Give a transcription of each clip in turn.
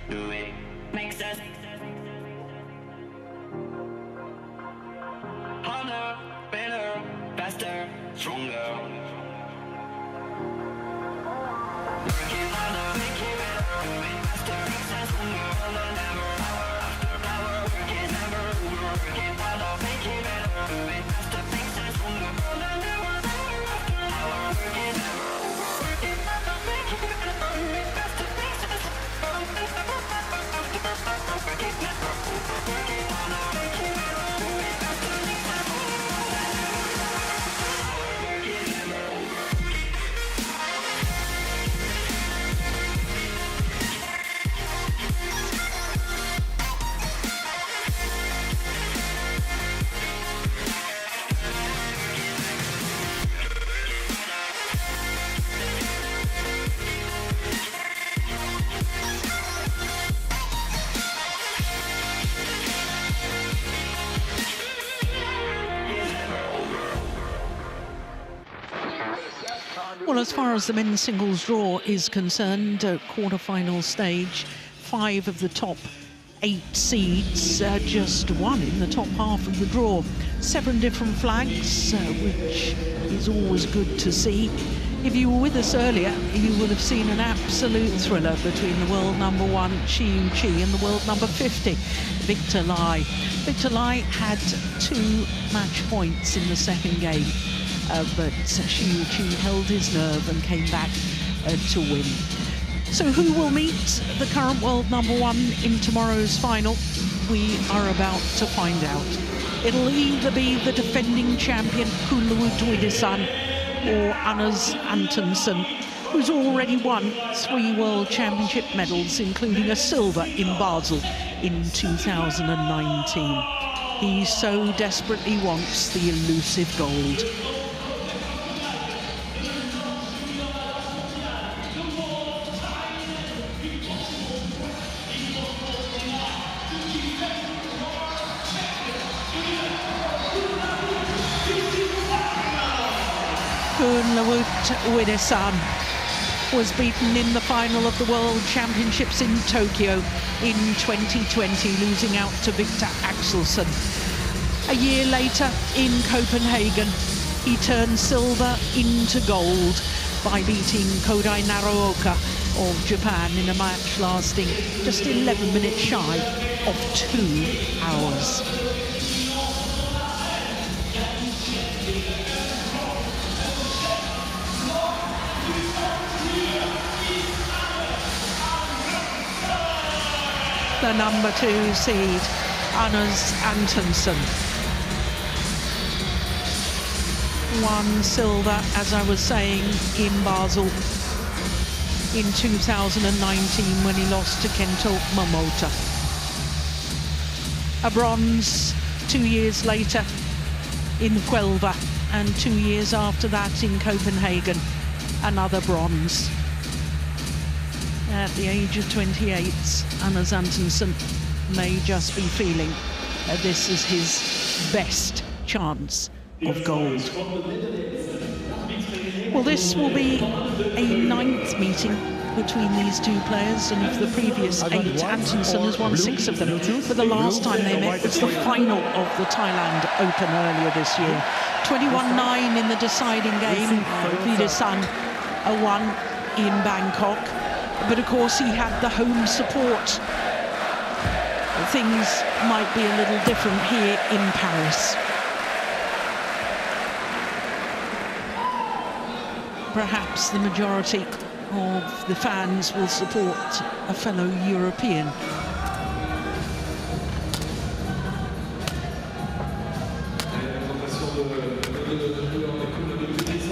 do it, makes us harder, better, faster, stronger. Working harder, make it better, do it faster, makes us stronger than ever. Hour after hour, work is never over. Working harder, make it better, do it faster, makes us stronger than ever. Hour after hour, work is never over. Working harder, make it better, do it faster, makes us stronger than ever. Work is never over. Working harder, make it better, do it faster, makes us stronger than ever. Work is never over. Well, as far as the men's singles draw is concerned, quarter-final stage, 5 of the top 8 seeds, just 1 in the top half of the draw. 7 different flags, which is always good to see. If you were with us earlier, you would have seen an absolute thriller between the world number 1, Xiu Qi, and the world number 50, Victor Lai. Victor Lai had 2 match points in the second game. But Xiu Qi held his nerve and came back to win. So who will meet the current world number 1 in tomorrow's final? We are about to find out. It'll either be the defending champion Kunlavut Vitidsarn or Antonsen, who's already won 3 World Championship medals, including a silver in Basel in 2019. He so desperately wants the elusive gold. Kunlavut Vitidsarn was beaten in the final of the World Championships in Tokyo in 2020, losing out to Victor Axelsen. A year later in Copenhagen, he turned silver into gold by beating Kodai Naraoka of Japan in a match lasting just 11 minutes shy of 2 hours. The number 2 seed, Antonsen. 1 silver, as I was saying, in Basel in 2019 when he lost to Kento Momota. A bronze 2 years later in Huelva, and 2 years after that in Copenhagen, another bronze. At the age of 28, Antonsen may just be feeling this is his best chance of gold. Well, this will be a 9th meeting between these 2 players, and of the previous 8, Antonsen has won 6 of them. But the last time they met was the final of the Thailand Open earlier this year. 21-9 in the deciding game. Vitidsarn won in Bangkok. But of course, he had the home support. Things might be a little different here in Paris. Perhaps the majority of the fans will support a fellow European.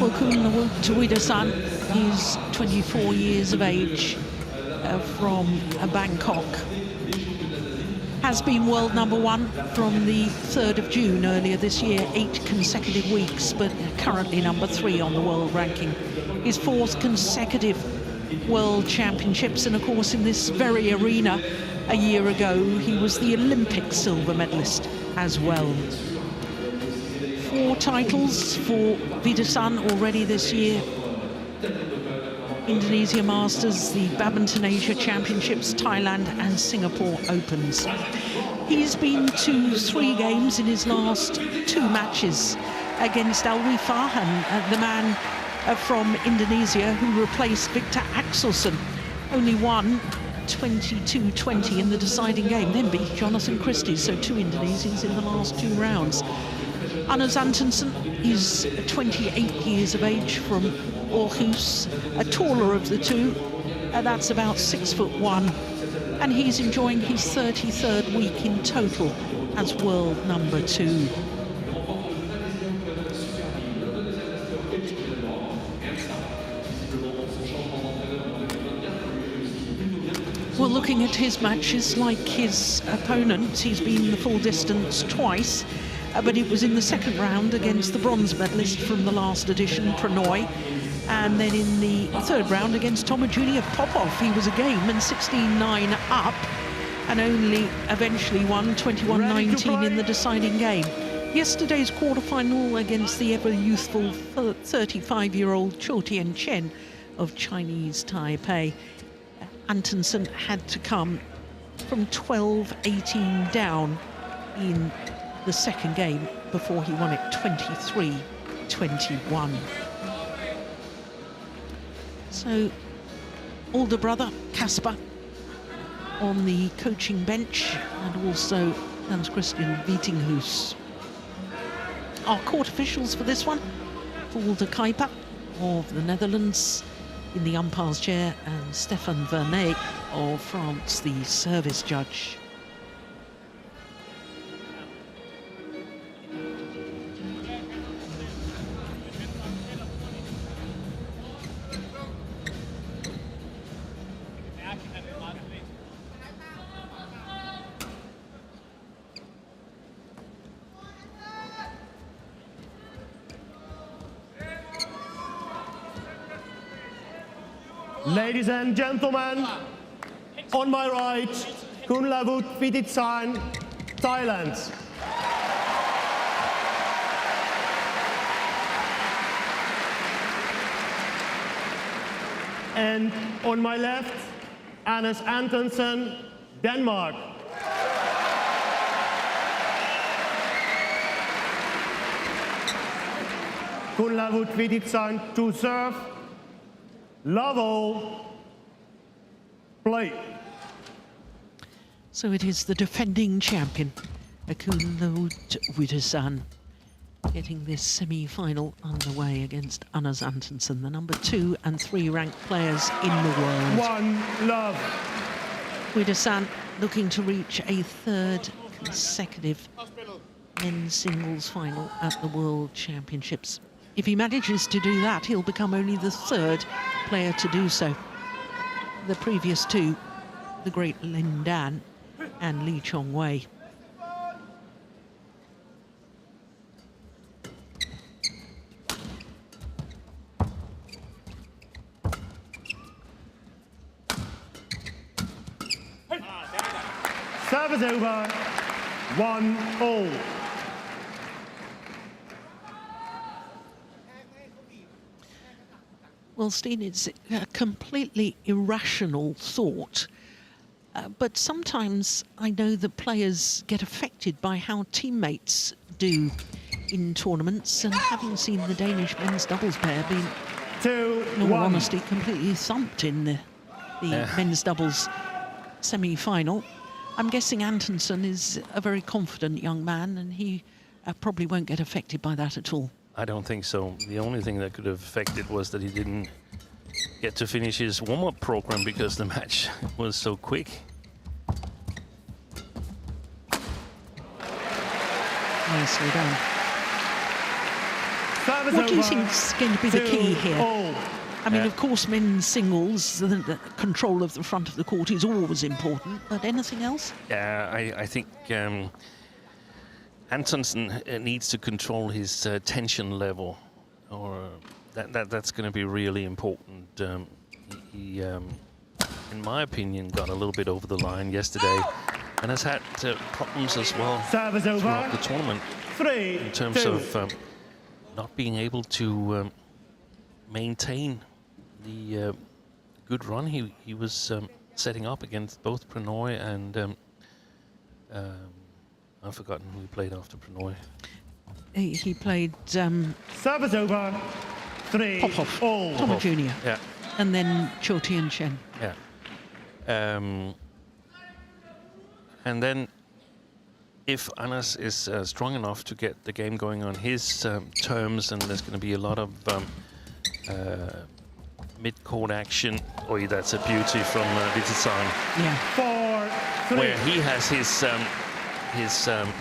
Well, Kunlavut Vitidsarn is 24 years of age, from Bangkok. Has been world number 1 from the 3rd of June earlier this year, 8 consecutive weeks, but currently number 3 on the world ranking. His 4th consecutive World Championships, and of course in this very arena a year ago he was the Olympic silver medalist as well. 4 titles for Vitidsarn already this year. Indonesia Masters, the Badminton Asia Championships, Thailand and Singapore Opens. He's been to 3 games in his last 2 matches against Alwi Farhan, the man from Indonesia who replaced Victor Axelsen. Only won 22-20 in the deciding game, then beat Jonathan Christie, so 2 Indonesians in the last 2 rounds. Anders Antonsen is 28 years of age from Aarhus, a taller of the 2, that's about 6'1", and he's enjoying his 33rd week in total as world number 2. Well, looking at his matches, like his opponent, he's been the full distance twice, but it was in the 2nd round against the bronze medalist from the last edition, Pranoy, and then in the 3rd round against Toma Junior Popov. He was a game and 16-9 up, and only eventually won 21-19 in the deciding game. Yesterday's quarterfinal against the ever-youthful 35-year-old Chou Tien Chen of Chinese Taipei. Antonsen had to come from 12-18 down in the 2nd game before he won it 23-21. So, older brother Kasper on the coaching bench, and also Hans Christian Wietinghus. Our court officials for this one, Paul de Kuiper of the Netherlands in the umpire's chair, and Stefan Vernet of France, the service judge. Ladies and gentlemen, on my right, Kunlavut Vitidsarn, Thailand. And on my left, Anders Antonsen, Denmark. Kunlavut Vitidsarn to serve. Love all. Play. So it is the defending champion, Kunlavut Vitidsarn, getting this semi-final underway against Anders Antonsen, the number 2 and 3 ranked players in the world. One love. Vitidsarn looking to reach a 3rd consecutive men's singles final at the World Championships. If he manages to do that, he'll become only the 3rd player to do so. The previous 2, the great Lin Dan and Lee Chong Wei. Service over. 1-all. Well, Steen, it's a completely irrational thought, but sometimes I know that players get affected by how teammates do in tournaments, and having seen the Danish men's doubles pair being, in all honesty, completely thumped in the men's doubles semi-final, I'm guessing Antonsen is a very confident young man, and he probably won't get affected by that at all. I don't think so. The only thing that could have affected was that he didn't get to finish his warm-up program because the match was so quick. Nicely done. Service What do you over. think is going to be the key here? 2-all. I mean, of course, men's singles, the control of the front of the court is always important, but anything else? Yeah, I think Antonsen needs to control his tension level, or that's going to be really important. He in my opinion, got a little bit over the line yesterday, and has had problems as well Service over. throughout the tournament 3-2. in terms of not being able to maintain the good run. He was setting up against both Pranoy and I've forgotten who he played after Pranoy. He played Service over. 3 Popov, all. Thomas Jr. Yeah. And then Cho Tien Chen. Yeah. And then if Anas is strong enough to get the game going on his terms, and there's going to be a lot of mid-court action. Oh, that's a beauty from Vitidsarn. Yeah. 4-3. Where he has his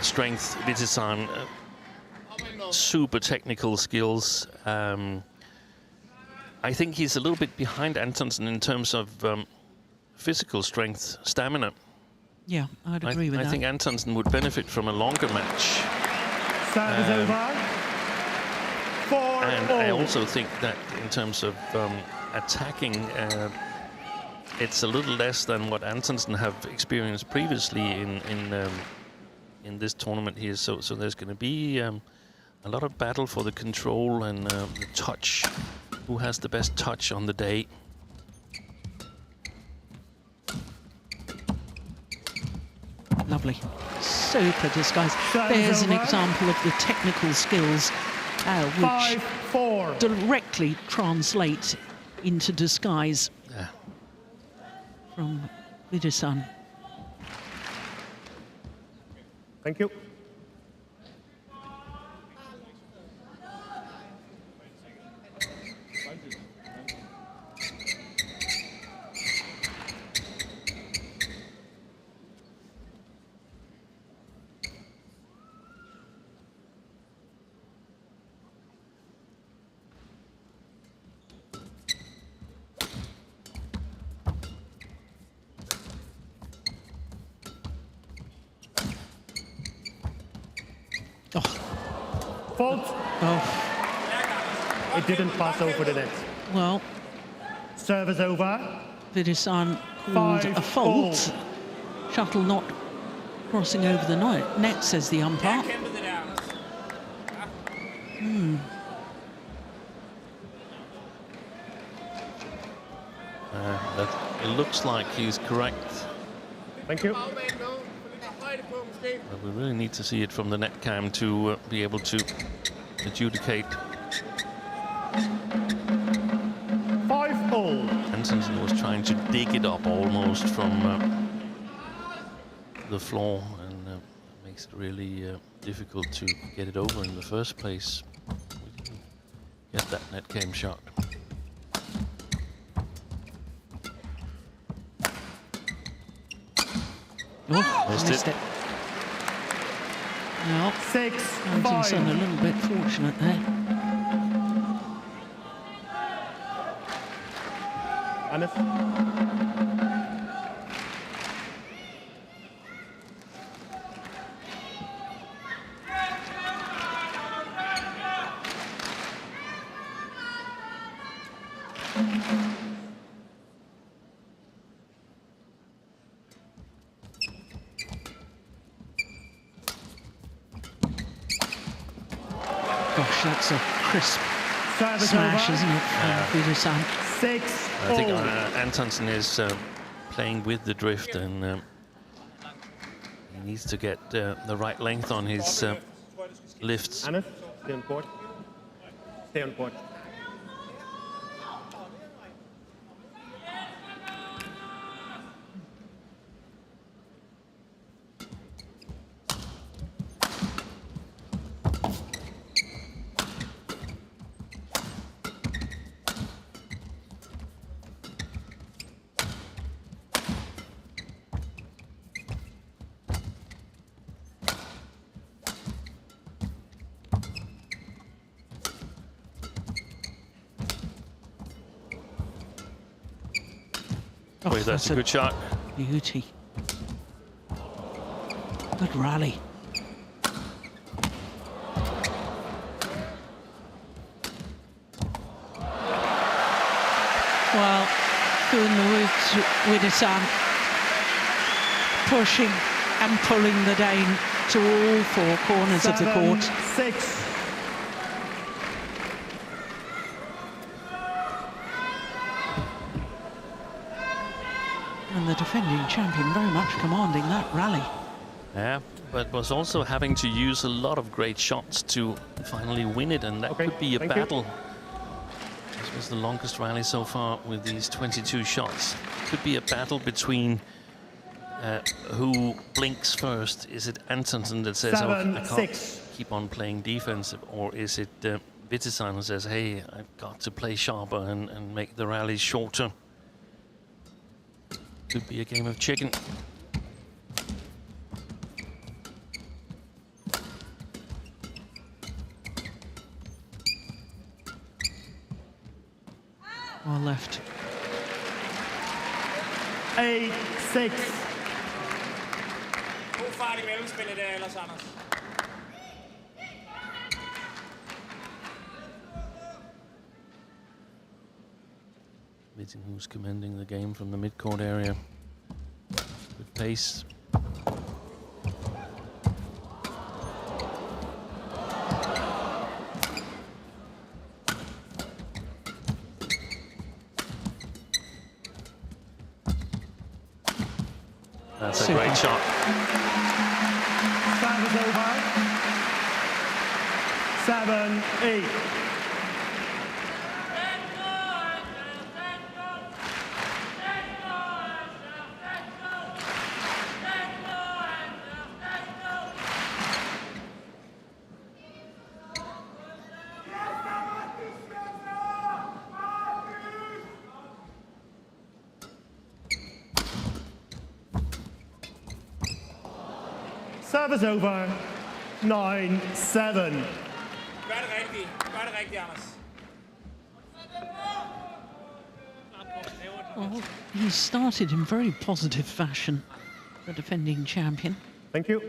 strength, Vitidsarn, super technical skills. I think he's a little bit behind Antonsen in terms of physical strength, stamina. Yeah, I'd agree with that. I think Antonsen would benefit from a longer match. Service over. 4 And all. I also think that in terms of attacking, it's a little less than what Antonsen have experienced previously in this tournament here. So there's going to be a lot of battle for the control and the touch. Who has the best touch on the day? Lovely. Super disguise. Service There's an over. example of the technical skills which 5-4. directly translate into disguise Yeah. from Vitidsarn. Thank you. Oh, Fault. oh, It didn't pass over the net. well, Service over. Vitidsarn called a 5-all. fault. Shuttle not crossing over the net, says the umpire. It looks like he's correct. Thank you. But we really need to see it from the net cam to be able to adjudicate. 5-all. Antonsen was trying to dig it up almost from the floor, and it makes it really difficult to get it over in the first place. We didn't get that net cam shot. Oh, Missed missed it. it. No, 6-5. Antonsen a little bit fortunate there. Anas. Gosh, that's a crisp Service smash, over. isn't it, from Vitidsarn? 6-all. I think Antonsen is playing with the drift, and he needs to get the right length on his lifts. Anas, stay on court. Stay on court. Oh, Boy, that's a good shot. beauty. Good rally. Well, Kunlavut Vitidsarn pushing and pulling the Dane to all four corners of the court. 7-6. the defending champion very much commanding that rally. Yeah, but was also having to use a lot of great shots to finally win it, and that could be a battle. This was the longest rally so far with these 22 shots. Could be a battle between who blinks first. Is it Antonsen that says, oh, I can't keep on playing defensive, or is it Vitidsarn who says, hey, I've got to play sharper and make the rallies shorter? Could be a game of chicken. Well left. 8-6. God fart i mellemspillet der ellers, Anders. Vitidsarn, who's commanding the game from the mid-court area with pace. That's a great shot. Service over. 7-8. Service over. 9-7. Gør det rigtigt. Gør det rigtigt, Anders. Well, he started in very positive fashion, the defending champion. Thank you.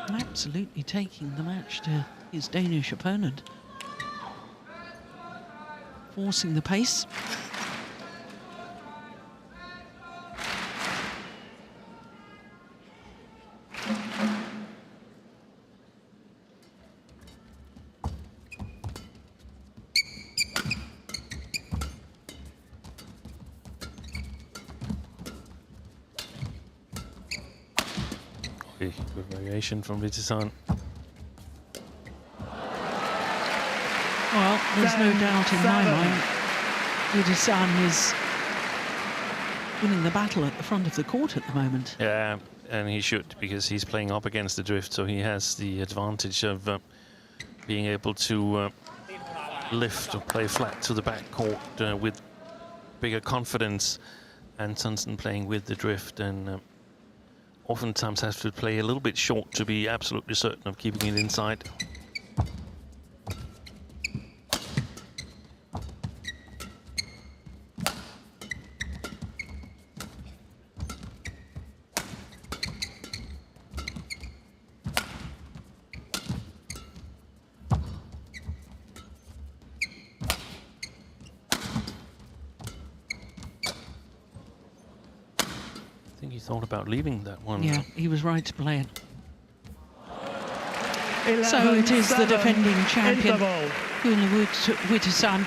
Absolutely taking the match to his Danish opponent. Forcing the pace. Good variation from Vitidsarn. Well, there's no doubt in my mind Vitidsarn is winning the battle at the front of the court at the moment. Yeah, and he should, because he's playing up against the drift, so he has the advantage of being able to lift or play flat to the back court with bigger confidence. Antonsen playing with the drift and oftentimes has to play a little bit short to be absolutely certain of keeping it inside. I think he thought about leaving that one. Yeah, he was right to play it. So it is the defending champion, Kunlavut Vitidsarn,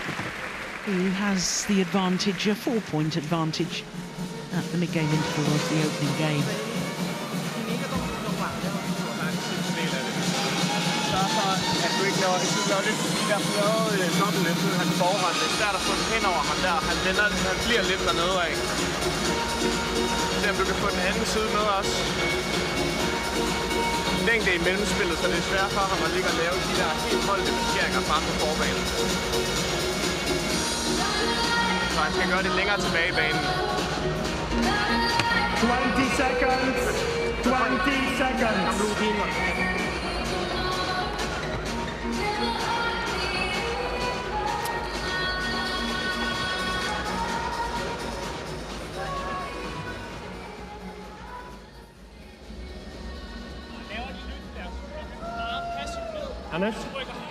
who has the advantage, a 4-point advantage at the mid-game interval of the opening game. Se om du kan få den anden side med os. Længde i mellemspillet, så det er svært for ham at ligge og lave de der helt holdte markeringer frem på forbanen. Så han skal gøre det længere tilbage i banen. 20 seconds. 20 seconds.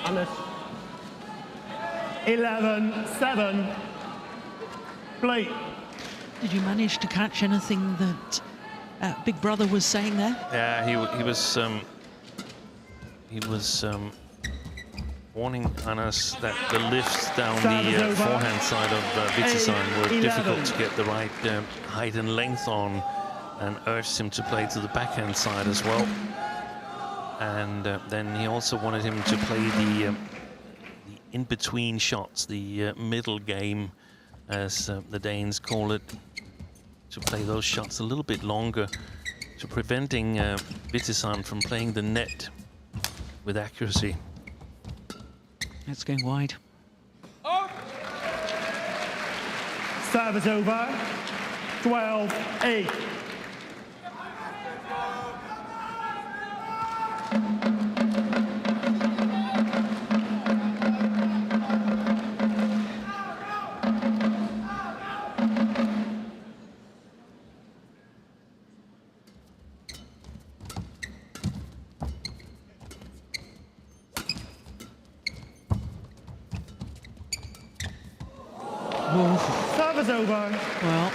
Anders. 11-7. Play. Did you manage to catch anything that Big Brother was saying there? Yeah, he was warning on us that the lifts down the forehand side of Vitidsarn were difficult to get the right height and length on, and urged him to play to the backhand side as well. And then he also wanted him to play the in-between shots, the middle game, as the Danes call it, to play those shots a little bit longer, to preventing Vitidsarn from playing the net with accuracy. It's going wide. Service over. 12-8. Service over. Well,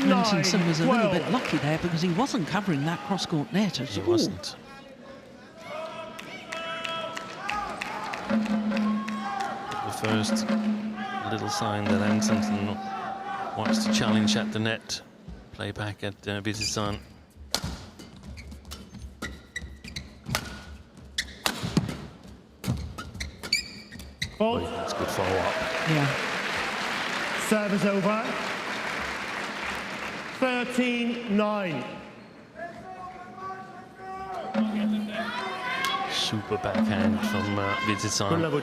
Antonsen was a little bit lucky there because he wasn't covering that cross-court net at all. He wasn't. The first little sign that Antonsen wants to challenge at the net. Play back at Vitidsarn. Oh, that's good follow-up. Yeah. Service over. 13-9. Super backhand from Vitidsarn.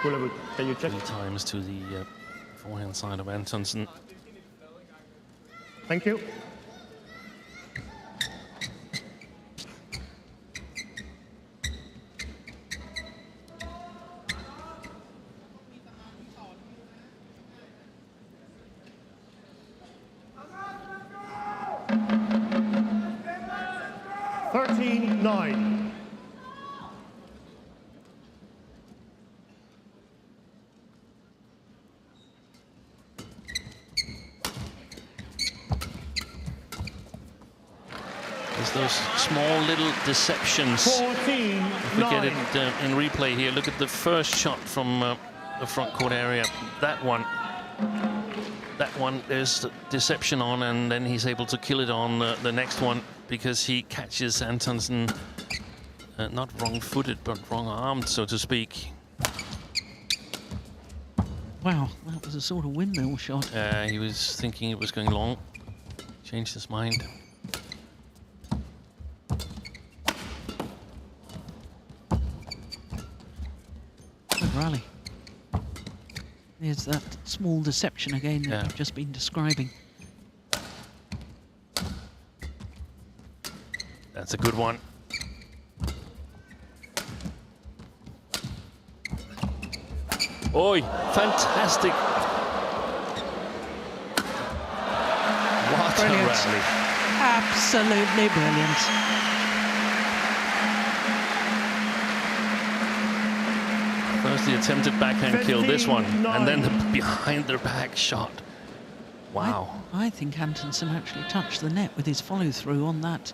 Kunlavut, can you check? 3 times to the forehand side of Antonsen. Thank you. There's those small little deceptions. 14-9. If we get it in replay here, look at the first shot from the front court area. That one, there's deception on, and then he's able to kill it on the next one because he catches Antonsen not wrong-footed, but wrong-armed, so to speak. Wow, that was a sort of windmill shot. He was thinking it was going long, changed his mind. Good rally. There's that small deception again that I've just been describing. That's a good one. Oi, fantastic. What Brilliant. a rally. Absolutely brilliant. First the attempted backhand kill, this one, 15-9. and then the behind the back shot. Wow. I think Antonsen actually touched the net with his follow-through on that.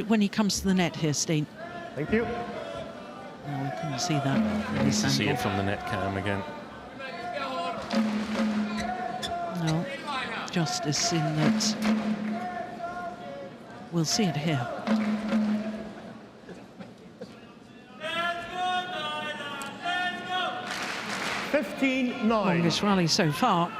When he comes to the net here, Steen? Thank you. Oh, we couldn't see that. Nice to see it from the net cam again. No, justice in that. We'll see it here. Longest rally so far.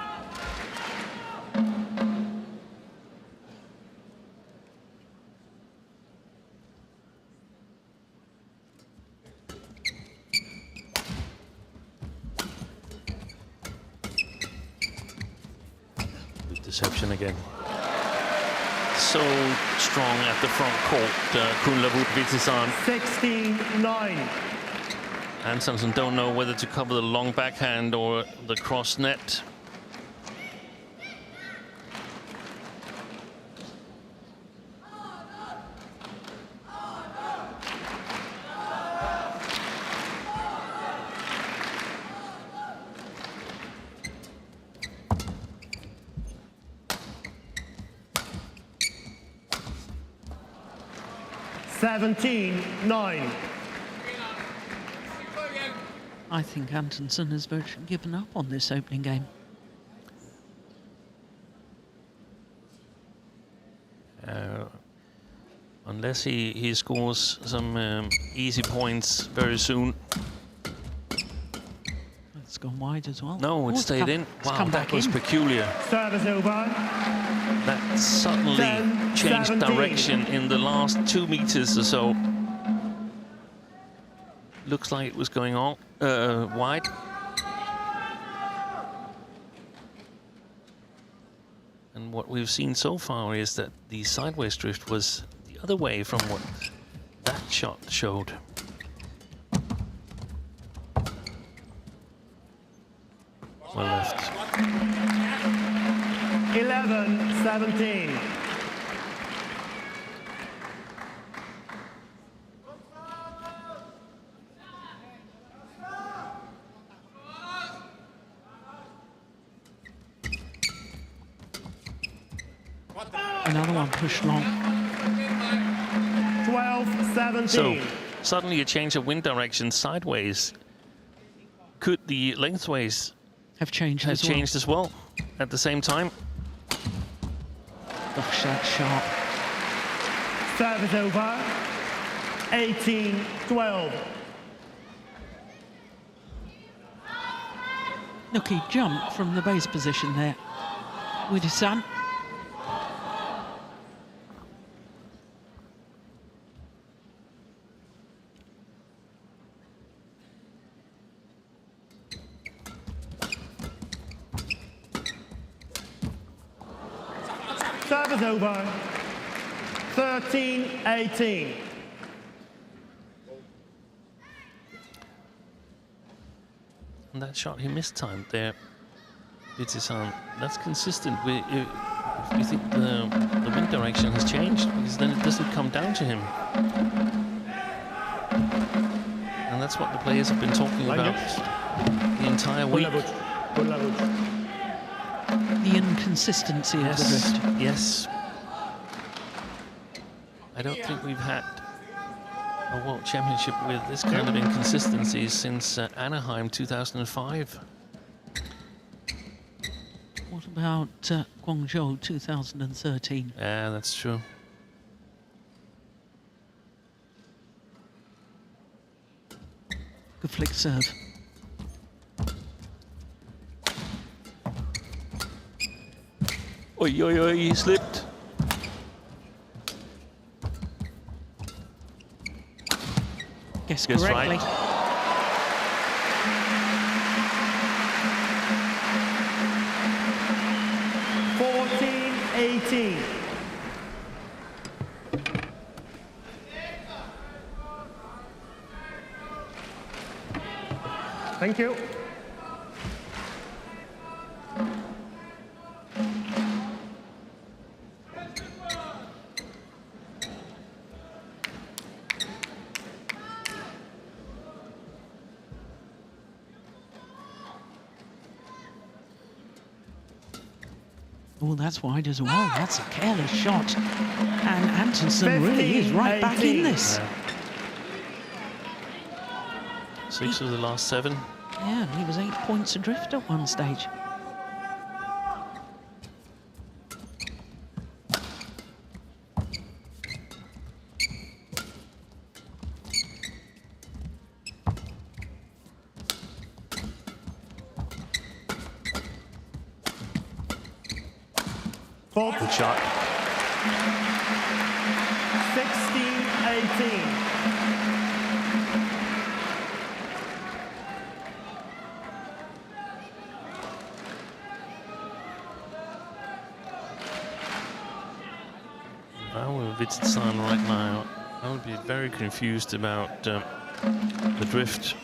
Deception again. So strong at the front court, Kunlavut Vitidsarn. 16-9. Antonsen don't know whether to cover the long backhand or the cross net. I think Antonsen has virtually given up on this opening game. Unless he scores some easy points very soon. It's gone wide as well. No, it stayed in. Wow, that was peculiar. Service over. That suddenly 10, changed 17. direction in the last 2 meters or so. Looks like it was going on wide. And what we've seen so far is that the sideways drift was the other way from what that shot showed. Well left. 11-17. Another one pushed long. 12-17. So suddenly a change of wind direction sideways. Could the lengthways Have changed have as well. changed as well at the same time? Gosh, that's sharp. Service over. 18-12. Look, he jumped from the base position there. Vitidsarn. Service over. 13-18. And that shot he missed time there. Vitidsarn. That's consistent with if you think the wind direction has changed, because then it doesn't come down to him. And that's what the players have been talking about the entire week. The inconsistency of the drift. Yes. I don't think we've had a World Championship with this kind of inconsistency since Anaheim 2005. What about Guangzhou 2013? Yeah, that's true. Good flick serve. Oi, oi, oi, he slipped. Guess Guess correctly. right. Thank you. Oh, that's wide as well. That's a careless shot. And Antonsen really is right back in this. 6 of the last 7. Yeah, he was 8 points adrift at one stage. Good shot. 16-18. If I were Vitidsarn right now, I would be very confused about the drift.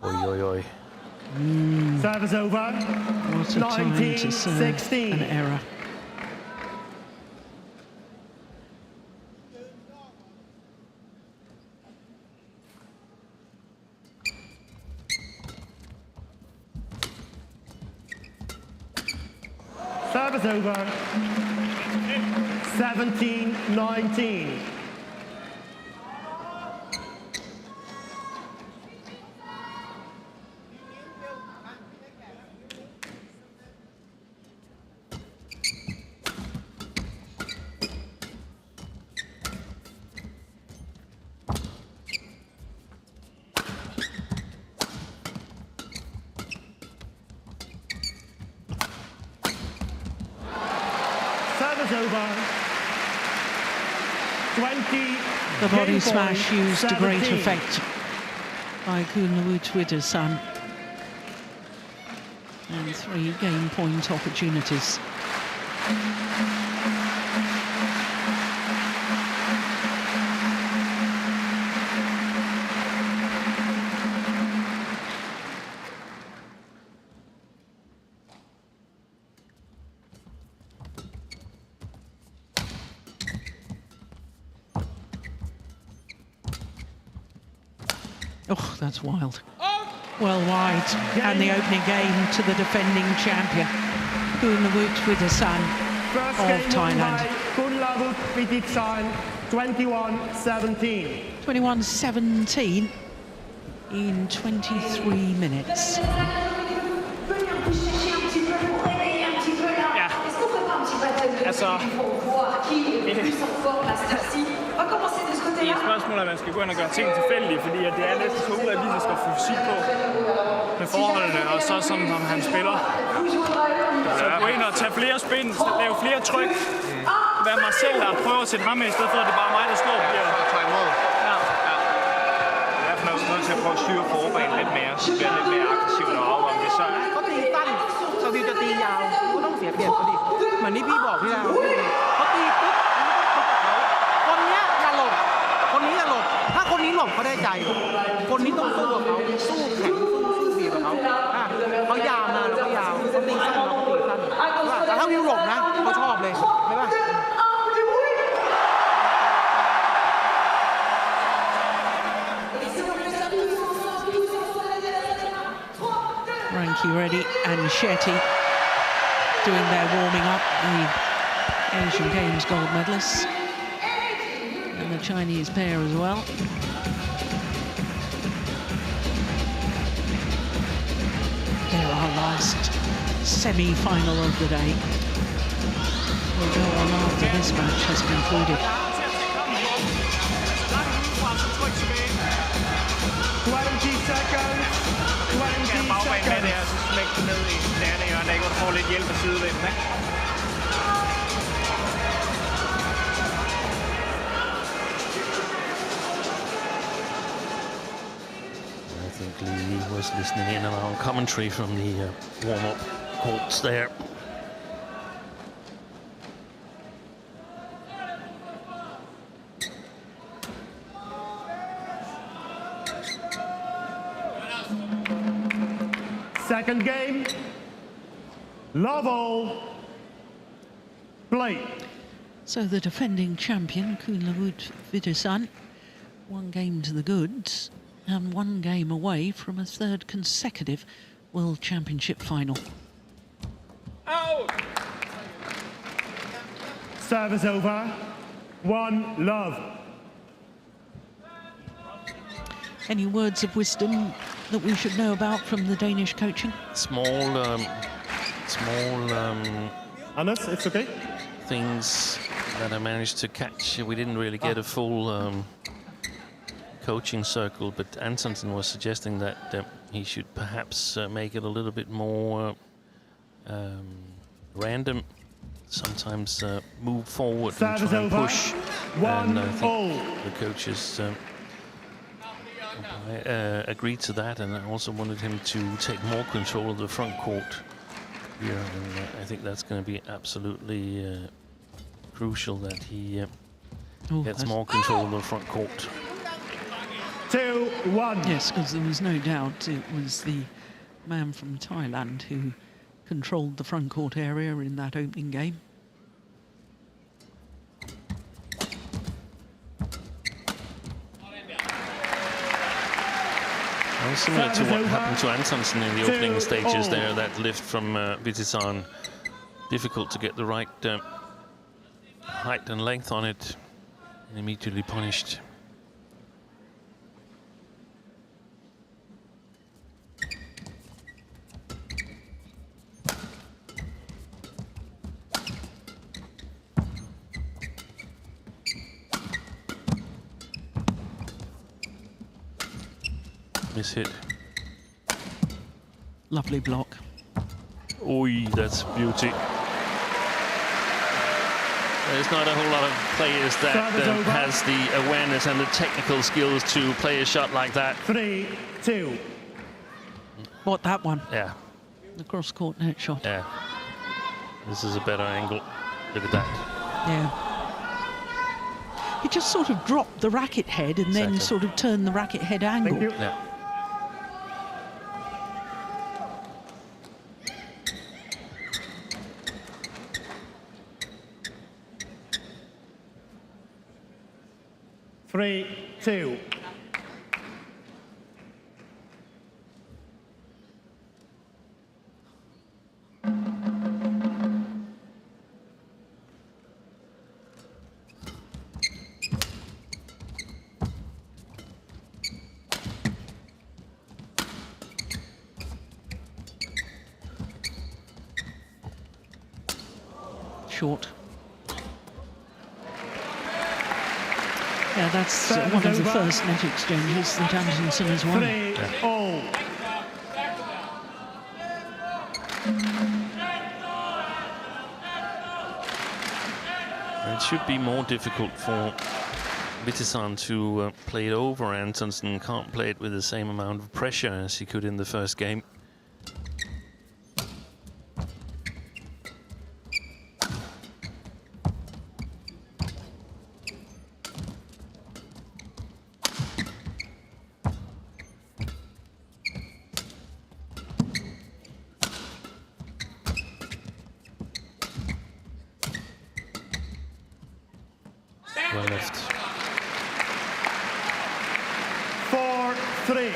Oi, oi, oi. Service over. What a time to serve 19-16. an error. Service over. 17-19. over. 20. The body game smash point, used to great 17. effect by Kunlavut Vitidsarn. And 3 game point opportunities. Oh, that's wild. Well wide. And the opening game to the defending champion, Kunlavut Vitidsarn First of game won Thailand. by Kunlavut Vitidsarn, 21-17. 21-17 in 23 minutes. Altså, det er et spørgsmål, at man skal gå ind og gøre ting tilfældige, fordi at det er lidt så urealistisk at få fysik på med forholdene, og så sådan som han spiller. Så gå ind og tage flere spin, lave flere tryk, være mig selv, der prøver at sætte ham med, i stedet for at det er bare mig, der slår bliver. Tager imod. Ja. I hvert fald nødt til at prøve at styre forbanen lidt mere, så bliver lidt mere aggressivt og over, om det så er. เขาตีสั้นเราดีจะตียาวก็ต้องเสียเปรียบพอดีเหมือนที่พี่บอกพี่แล้วเขาตีปุ๊บคนเนี้ยอย่าหลบคนนี้อย่าหลบถ้าคนนี้หลบเขาได้ใจคนนี้ต้องสู้กับเขาสู้แข็งสู้เบียดกับเขาเขายาวมาเราก็ยาวเขาตีสั้นเราก็ตีสั้นแต่ถ้าวิวหลบนะเขาชอบเลยใช่ป่ะ Ranky ready and Shetty doing their warming up, the Asian Games gold medalists, and the Chinese pair as well. They're our last semi-final of the day. We'll go on after this match has concluded. 20 seconds. 20 Bagbanen med det, seconds. og så smæk den ned i det andet hjørne, der ikke, hvor du får lidt hjælp af sidevinden, ikke? I think Lee was listening in on our commentary from the warm-up courts there. Second game. Love all. Play. So the defending champion, Kunlavut Vitidsarn, 1 game to the goods and 1 game away from a 3rd consecutive World Championship final. Service over. 1 love. Any words of wisdom that we should know about from the Danish coaching? Small Anders, it's okay. things that I managed to catch. We didn't really get a full coaching circle, but Antonsen was suggesting that he should perhaps make it a little bit more random. Sometimes move forward and Service try and over. push. 1 And I think all. the coaches agreed to that, and I also wanted him to take more control of the front court here, and I think that's going to be absolutely crucial that he gets more control of the front court. 2-1. Yes, because there was no doubt it was the man from Thailand who controlled the front court area in that opening game. Well, similar to what happened to Antonsen in the opening stages there, that lift from Vitidsarn. Difficult to get the right height and length on it, and immediately punished. Miss hit. Lovely block. Oi, that's beauty. There's not a whole lot of players that has the awareness and the technical skills to play a shot like that. 3-2. What, that one? Yeah. The cross-court net shot. Yeah. This is a better angle. Look at that. Yeah. He just sort of dropped the racket head and then sort of turned the racket head angle. Thank you. Yeah. Three, two. Short. Yeah, that's one of the first net exchanges that Antonsen has won. 3-0. It should be more difficult for Vitidsarn to play it over. Antonsen can't play it with the same amount of pressure as he could in the first game. Well left. 4-3.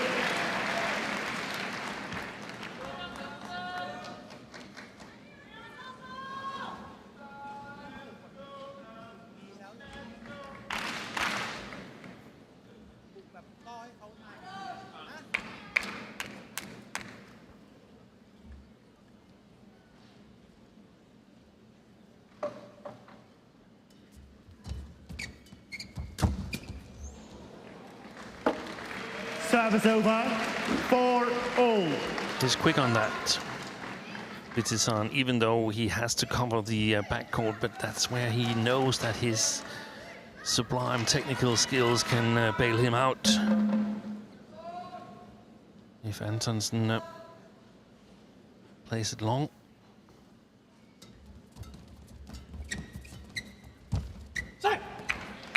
Service over. 4-0. He's quick on that, Vitidsarn, even though he has to cover the backcourt, but that's where he knows that his sublime technical skills can bail him out. If Antonsen plays it long.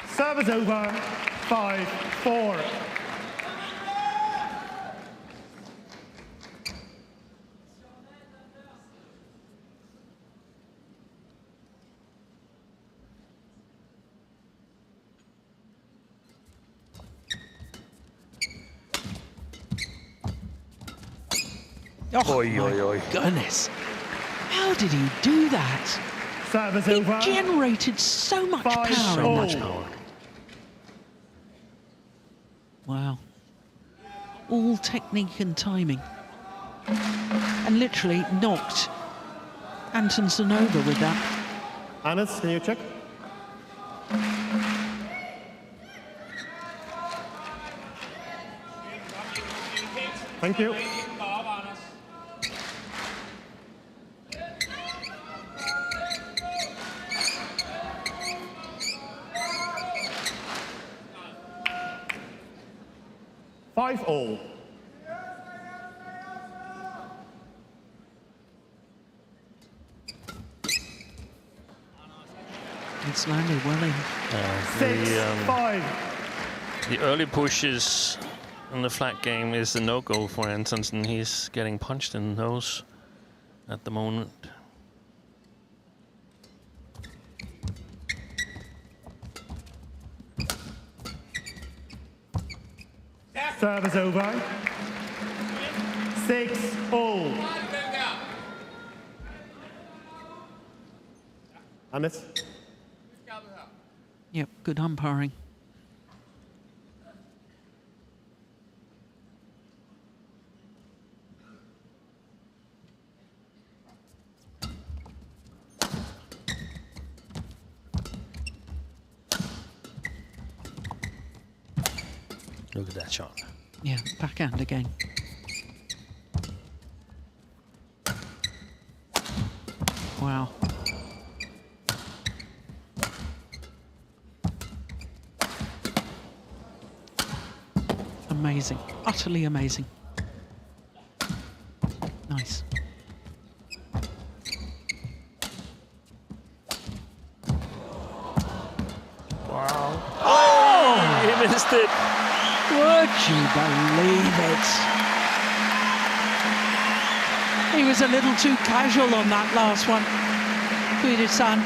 Service over. 5-4. Oh, my goodness. How did he do that? Service He over. generated so much power. So Much power. Wow. All technique and timing. And literally knocked Antonsen over with that. Hannes, can you check? Thank you. Five all. It's landed well in. 6-5. The early pushes in the flat game is a no-go for Antonsen. He's getting punched in the nose at the moment. Service over. 6-all. Hannes? Yep, good umpiring. Look at that shot. Yeah, backhand again. Amazing, utterly amazing. Nice. Wow. Oh! He missed it. Would you believe it? He was a little too casual on that last one. Vitidsarn.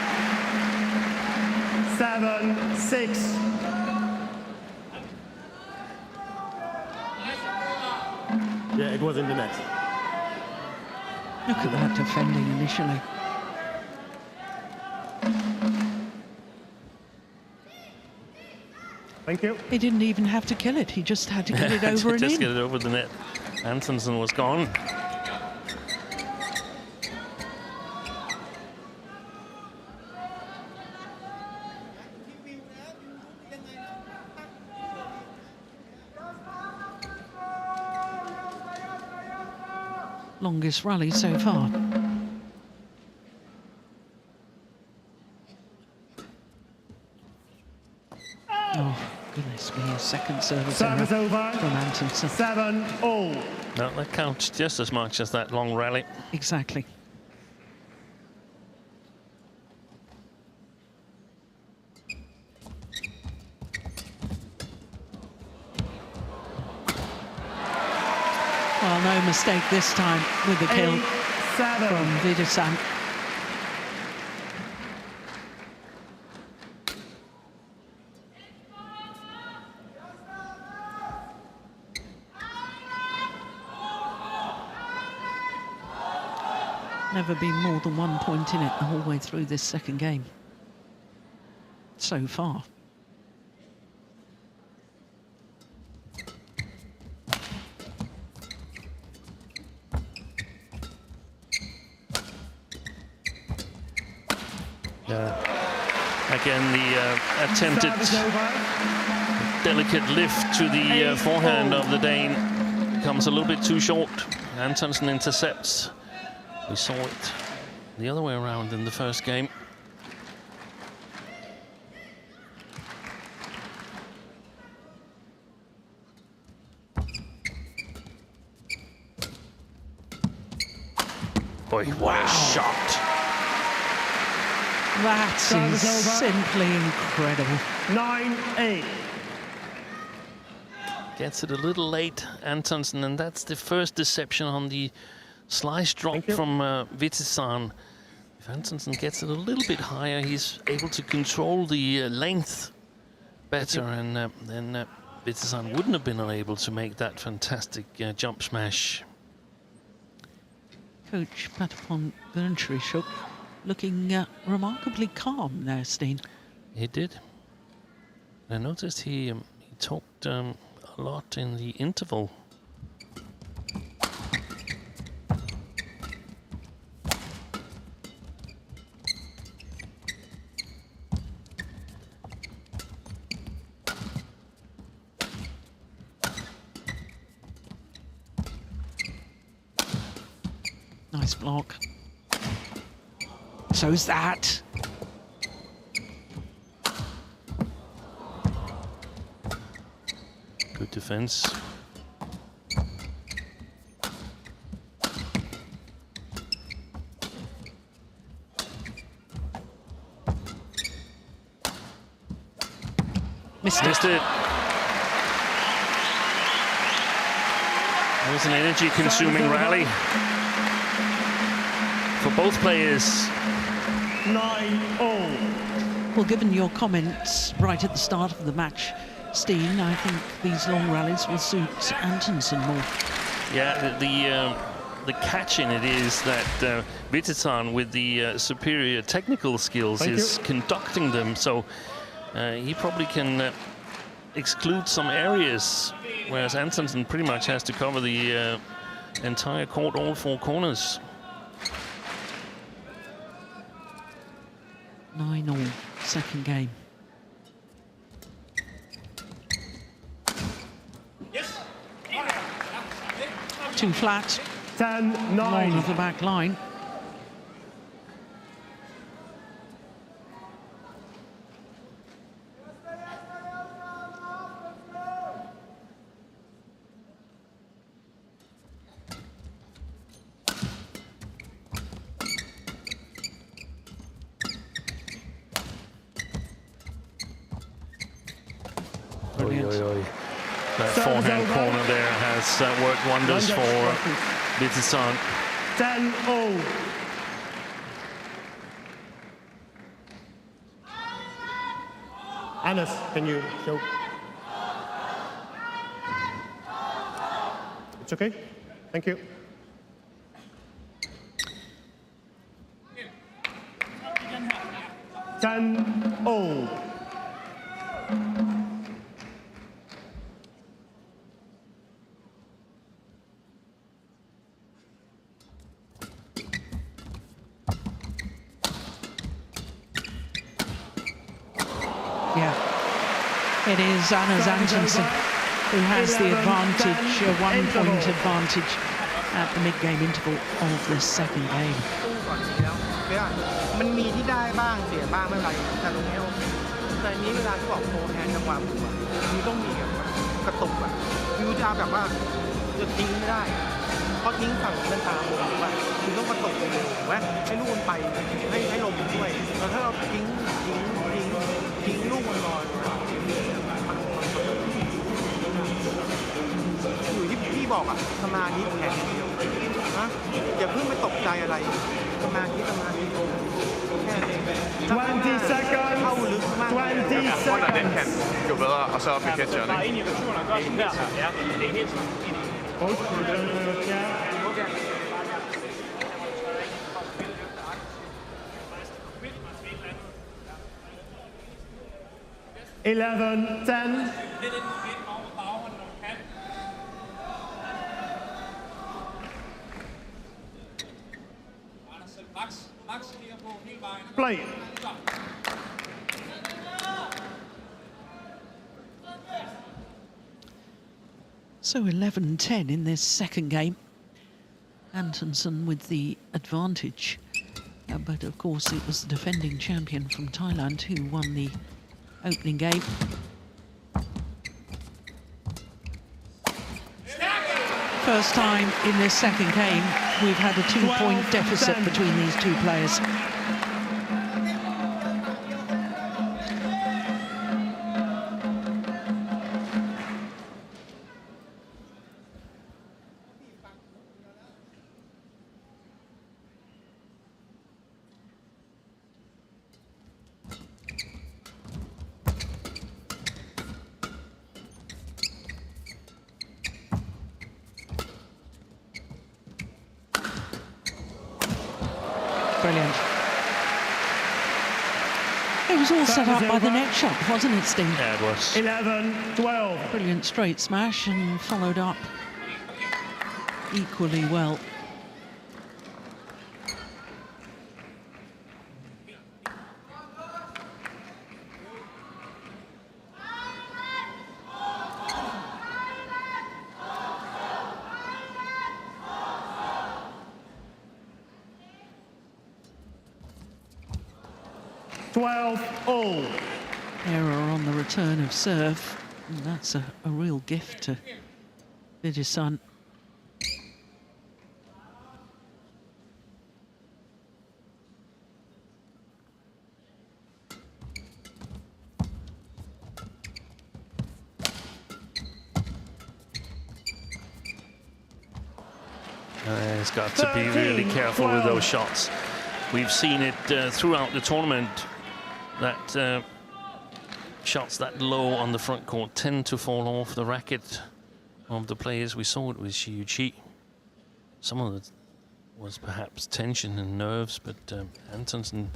7-6. Yeah, it was in the net. Look at that defending initially. Thank you. He didn't even have to kill it. He just had to get it over and Just in. get it over the net. Antonsen was gone. Longest rally so far. Oh, goodness me, a second service Service error over. from Antonsen. 7-all. No, that counts just as much as that long rally. Exactly. Well, no mistake this time with the kill 8-7. from Vitidsarn. Never been more than 1 point in it the whole way through this second game. So far. Again, the attempted Service over. delicate lift to the forehand of the Dane comes a little bit too short. Antonsen intercepts. We saw it the other way around in the first game. Boy, what a shot. That Service is over. simply incredible. 9-8. Gets it a little late, Antonsen, and that's the first deception on the slice drop Thank you. from Vitidsarn. If Antonsen gets it a little bit higher, he's able to control the length better, and then Vitidsarn wouldn't have been unable to make that fantastic jump smash. Coach Patapon Gurnshuk looking remarkably calm there, Steen. He did. I noticed he talked a lot in the interval. Nice block. So's that. Good defense. Missed Missed it. it. It was an energy-consuming rally for both players. 9-all. Well, given your comments right at the start of the match, Steen, I think these long rallies will suit Antonsen more. Yeah, the catch in it is that Vitidsarn, with the superior technical skills, Thank is you. conducting them. So he probably can exclude some areas, whereas Antonsen pretty much has to cover the entire court, all four corners. 9-all, second game. Too flat, long 10-9. of the back line. Brilliant. That forehand corner there has worked wonders for Vitidsarn. 10-0. Hannes, can you show? It's okay. Thank you. Yeah, it is Antonsen who has the advantage, a 1-point advantage at the mid-game interval of the second game. มันมีที่ได้บ้างเสียบ้างไม่เป็นไรแต่ตรงนี้โอเคแต่นี้เวลาที่บอกโฟร์แฮนด์จังหวะผมคือต้องมีแบบกระตุกอ่ะคือจะแบบว่าจะทิ้งไม่ได้เพราะทิ้งฝั่งมันตามผมว่าคือต้องกระตุกเลยถูกไหมให้ลูกมันไปให้ลมมันด้วยแล้วถ้าเราทิ้งลูกมันลอยอยู่ที่พี่บอกอ่ะสมาธิแข็งเดียวนะอย่าเพิ่งไปตกใจอะไรสมาธิแค่นี้ 20 seconds. เข้าลึกมาก 20 Hold den seconds. kant jo bedre, og så op i catcheren. Bare ind i returen og gøre sådan der. Ja, det er helt sådan. Okay. 11-10. Play. So 11-10 in this second game. Antonsen with the advantage. But of course it was the defending champion from Thailand who won the opening game. First time in this second game we've had a 2-point deficit between these two players. Brilliant. It was all set up by the net shot, wasn't it, Steve? Yeah, it was. 11-12. Brilliant straight smash and followed up equally well. Error on the return of serve. And that's a real gift to Vitidsarn. He's got to be really careful with those shots. We've seen it throughout the tournament that shots that low on the front court tend to fall off the racket of the players. We saw it with Xiu Qi. Some of it was perhaps tension and nerves, but Antonsen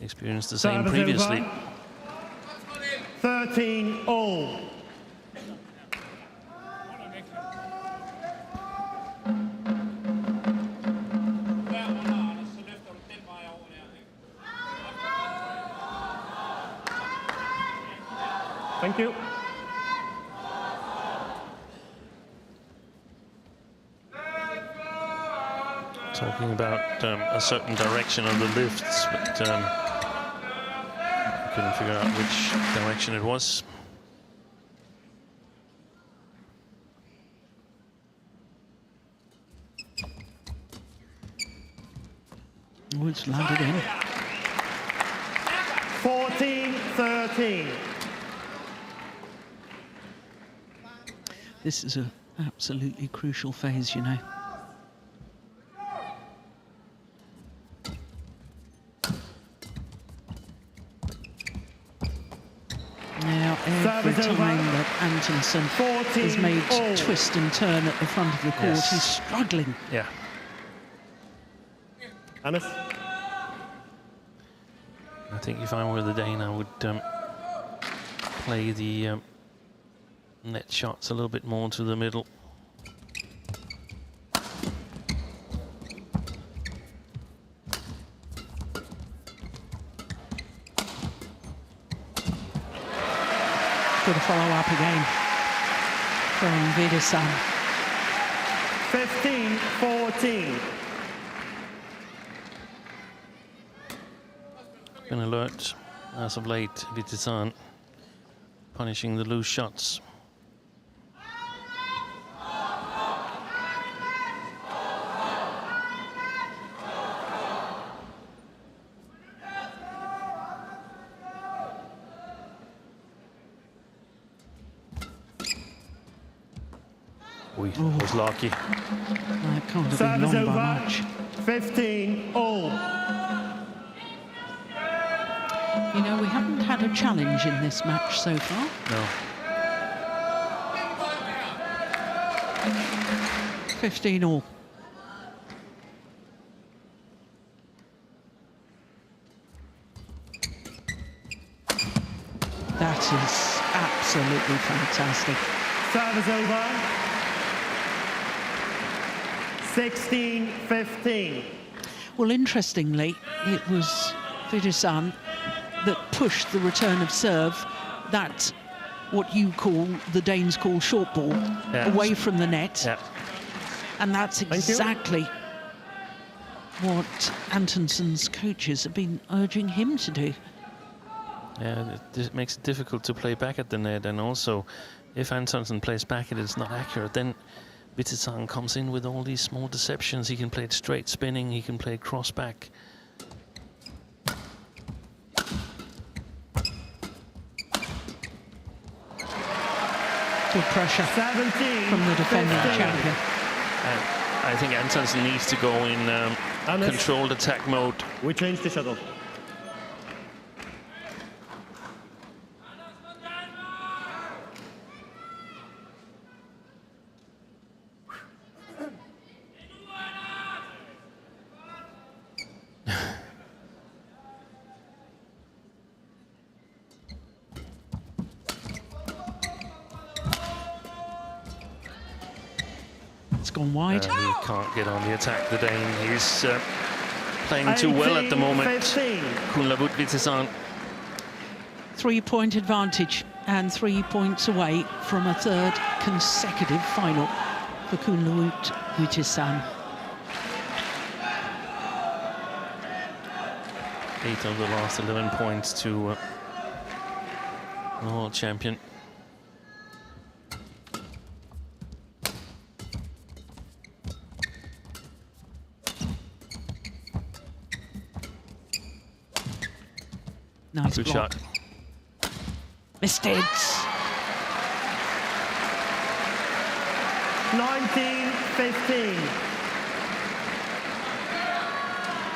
experienced the same previously. 13-all. Thank you. Talking about a certain direction of the lifts, but couldn't figure out which direction it was. Oh, it's landed in. 14-13. This is an absolutely crucial phase, you know. Now, every time that Antonsen is made to twist and turn at the front of the court, he's struggling. Yeah. Hannes? I think if I were the Dane, I would play the net shots a little bit more to the middle. Good follow-up again from Vitidsarn. 15-14. Been alert as of late, Vitidsarn punishing the loose shots. We was lucky. That can't have been long by much. 15-all. You know, we haven't had a challenge in this match so far. No. 15-all. That is absolutely fantastic. Service over. 16-15. Well, interestingly, it was Vitidsarn that pushed the return of serve, that what you call, the Danes call short ball, away from the net. Yeah. And that's exactly what Antonsen's coaches have been urging him to do. Yeah, it makes it difficult to play back at the net, and also if Antonsen plays back and it's not accurate, then Vitidsarn comes in with all these small deceptions. He can play it straight spinning, he can play it cross back. Good pressure 17 from the defending 15. champion. I think Antonsen needs to go in controlled attack mode. We change the shuttle. It's gone wide. He can't get on the attack, the Dane. He's playing too well at the moment. 15. Kunlavut Vitidsarn. 3-point advantage and 3 points away from a third consecutive final for Kunlavut Vitidsarn. 8 of the last 11 points to the world champion. Nice Good block. shot. Missed it. 19-15.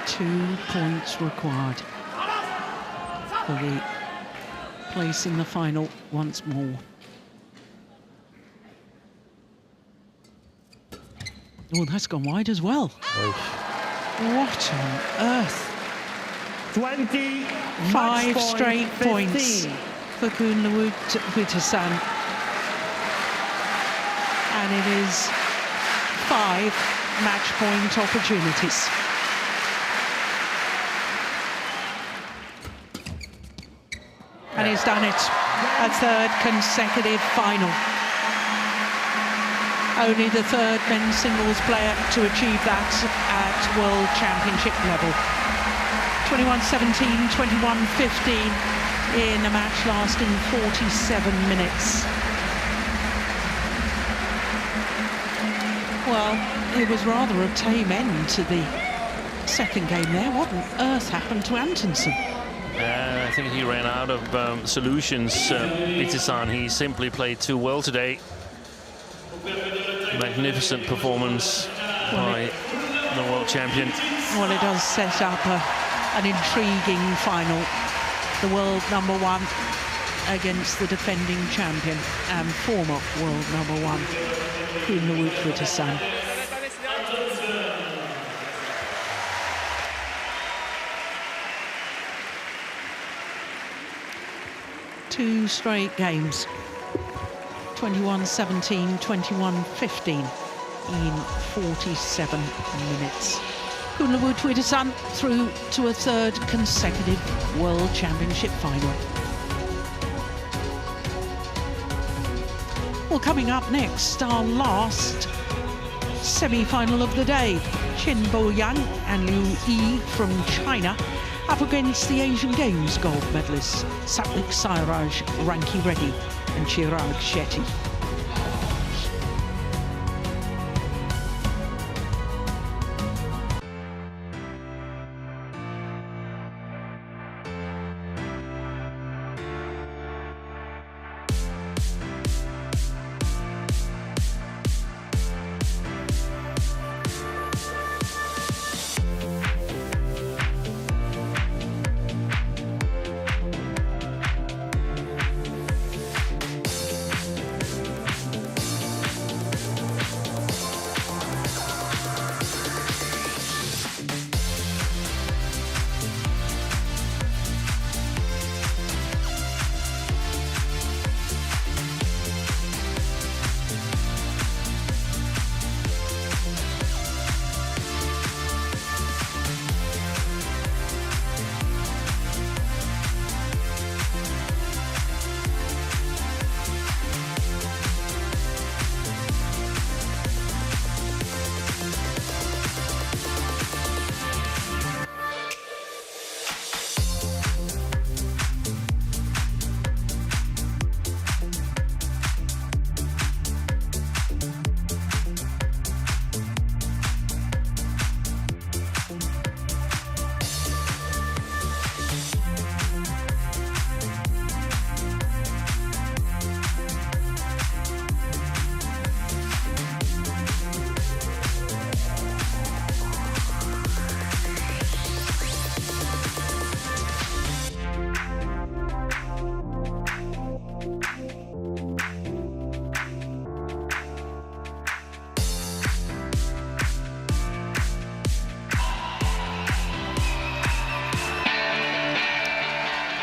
2 points required for the place in the final once more. Oh, that's gone wide as well. What on earth? 20. 5 match straight point, points 15. for Kunlavut Vitidsarn. And it is 5 match point opportunities. And he's done it. A third consecutive final. Only the third men's singles player to achieve that at World Championship level. 21-17, 21-15 in a match lasting 47 minutes. Well, it was rather a tame end to the second game there. What on earth happened to Antonsen? I think he ran out of solutions. Vitidsarn, he simply played too well today. Magnificent performance by the world champion. Well, it does set up an intriguing final. The world #1 against the defending champion and former world #1, Kunlavut Vitidsarn. Two straight games, 21-17, 21-15 in 47 minutes. Kunlavut Vitidsarn through to a third consecutive World Championship final. Well, coming up next, our last semi-final of the day. Chen Bo-yang and Liu Yi from China up against the Asian Games gold medalists Satwik Sairaj, Ranki Reddy and Chirag Shetty.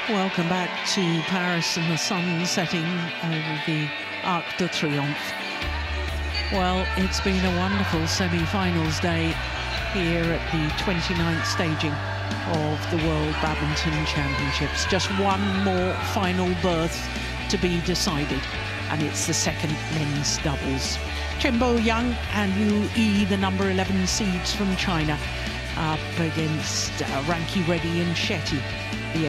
Welcome back to Paris and the sun setting over the Arc de Triomphe. Well, it's been a wonderful semi-finals day here at the 29th staging of the World Badminton Championships. Just one more final berth to be decided, and it's the second men's doubles. Chen Bo-yang and Liu Yi, the number 11 seeds from China, up against Ranki Reddy and Shetty,